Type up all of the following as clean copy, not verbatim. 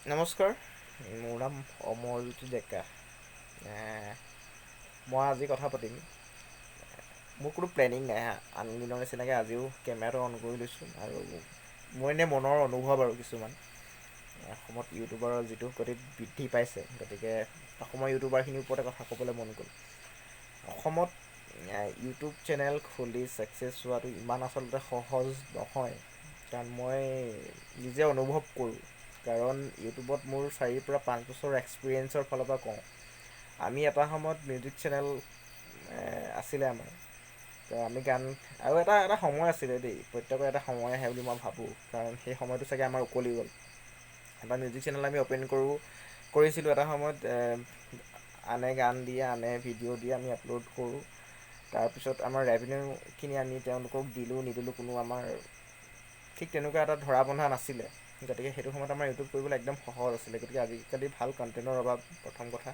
নমস্কাৰ, মোৰ নাম অমৰ ডেকা। মই আজি কথা পাতিম। মোৰ কোনো প্লেনিং নাই হা, আন দিনৰ নিচিনাকৈ আজিও কেমেৰাটো অন কৰি লৈছোঁ আৰু মোৰ এনেই মনৰ অনুভৱ আৰু কিছুমান অসমত ইউটিউবাৰৰ যিটো গতি বৃদ্ধি পাইছে, গতিকে অসমৰ ইউটিউবাৰখিনিৰ ওপৰতে কথা ক'বলৈ মন গ'ল। অসমত ইউটিউব চেনেল খুলি ছাকচেছ হোৱাটো ইমান আচলতে সহজ নহয়, কাৰণ মই নিজে অনুভৱ কৰোঁ। কাৰণ ইউটিউবত মোৰ 4 পৰা 5 বছৰ এক্সপিৰিয়েঞ্চৰ ফালৰ পৰা কওঁ, আমি এটা সময়ত মিউজিক চেনেল আছিলে আমাৰ। তো আমি গান আৰু এটা সময় আছিলে দেই, প্ৰত্যেকৰ এটা সময় আহে বুলি মই ভাবোঁ, কাৰণ সেই সময়টো চাগে আমাৰ উকলি গ'ল। এটা মিউজিক চেনেল আমি অ'পেন কৰিছিলোঁ এটা সময়ত। আনে গান দিয়ে, আনে ভিডিঅ' দিয়ে, আমি আপলোড কৰোঁ। তাৰপিছত আমাৰ ৰেভিনিউখিনি আমি তেওঁলোকক দিলোঁ নিদিলোঁ কোনো আমাৰ ঠিক তেনেকুৱা এটা ধৰা বন্ধা নাছিলে। গতিকে সেইটো সময়ত আমাৰ ইউটিউব কৰিবলৈ একদম সহজ আছিলে। গতিকে আজিকালি ভাল কণ্টেণ্টৰ অভাৱ প্ৰথম কথা,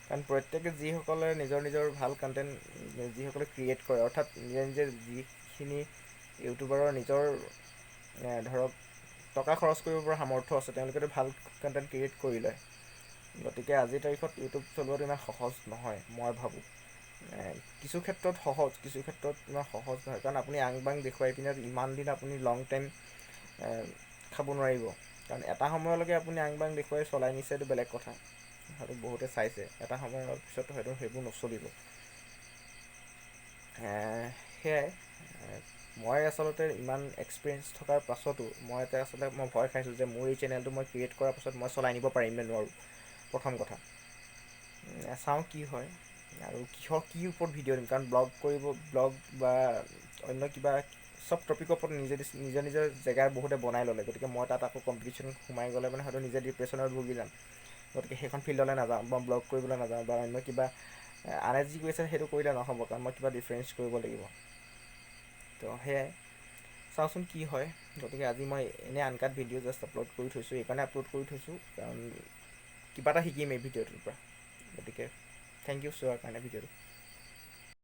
কাৰণ প্ৰত্যেকে যিসকলে নিজৰ নিজৰ ভাল কণ্টেণ্ট যিসকলে ক্ৰিয়েট কৰে, অৰ্থাৎ নিজে নিজে যিখিনি ইউটিউবাৰৰ নিজৰ ধৰক টকা খৰচ কৰিব পৰা সামৰ্থ্য আছে, তেওঁলোকেতো ভাল কণ্টেণ্ট ক্ৰিয়েট কৰি লয়। গতিকে আজিৰ তাৰিখত ইউটিউব চলোৱাটো ইমান সহজ নহয় মই ভাবোঁ। কিছু ক্ষেত্ৰত সহজ, কিছু ক্ষেত্ৰত ইমান সহজ নহয়, কাৰণ আপুনি আং বাং দেখুৱাই পিনে ইমান দিন আপুনি লং টাইম খাব নোৱাৰিব। কাৰণ এটা সময়লৈকে আপুনি আং বাং দেখুৱাই চলাই নিছে, এইটো বেলেগ কথা, হয়তো বহুতে চাইছে। এটা সময়ৰ পিছত হয়তো সেইবোৰ নচলিব। সেয়াই, মই আচলতে ইমান এক্সপিৰিয়েঞ্চ থকাৰ পাছতো মই ভয় খাইছোঁ যে মোৰ এই চেনেলটো মই ক্ৰিয়েট কৰাৰ পাছত মই চলাই নিব পাৰিম নে নোৱাৰোঁ। প্ৰথম কথা চাওঁ কি হয় আৰু কি ওপৰত ভিডিঅ' দিম, কাৰণ ব্লগ বা অন্য কিবা চব টপিকৰ ওপৰত নিজৰ নিজৰ জেগাৰ বহুতে বনাই ল'লে। গতিকে মই তাত আকৌ কম্পিটিশ্যন সোমাই গ'লে মানে হয়তো নিজে ডিপ্ৰেশ্যনত ভুগি যাম। গতিকে সেইখন ফিল্ডলৈ নাযাওঁ, বা ব্লগ কৰিবলৈ নাযাওঁ, বা অন্য কিবা আনে যি কৰিছে সেইটো কৰিলে নহ'ব, কাৰণ মই কিবা ডিফাৰেঞ্চ কৰিব লাগিব। তো সেয়াই, চাওঁচোন কি হয়। গতিকে আজি মই এনেই আনকাট ভিডিঅ' জাষ্ট আপলোড কৰি থৈছোঁ। এইকাৰণে আপলোড কৰি থৈছোঁ কাৰণ কিবা এটা শিকিম এই ভিডিঅ'টোৰ পৰা। গতিকে থেংক ইউ চোৱাৰ কাৰণে ভিডিঅ'টো।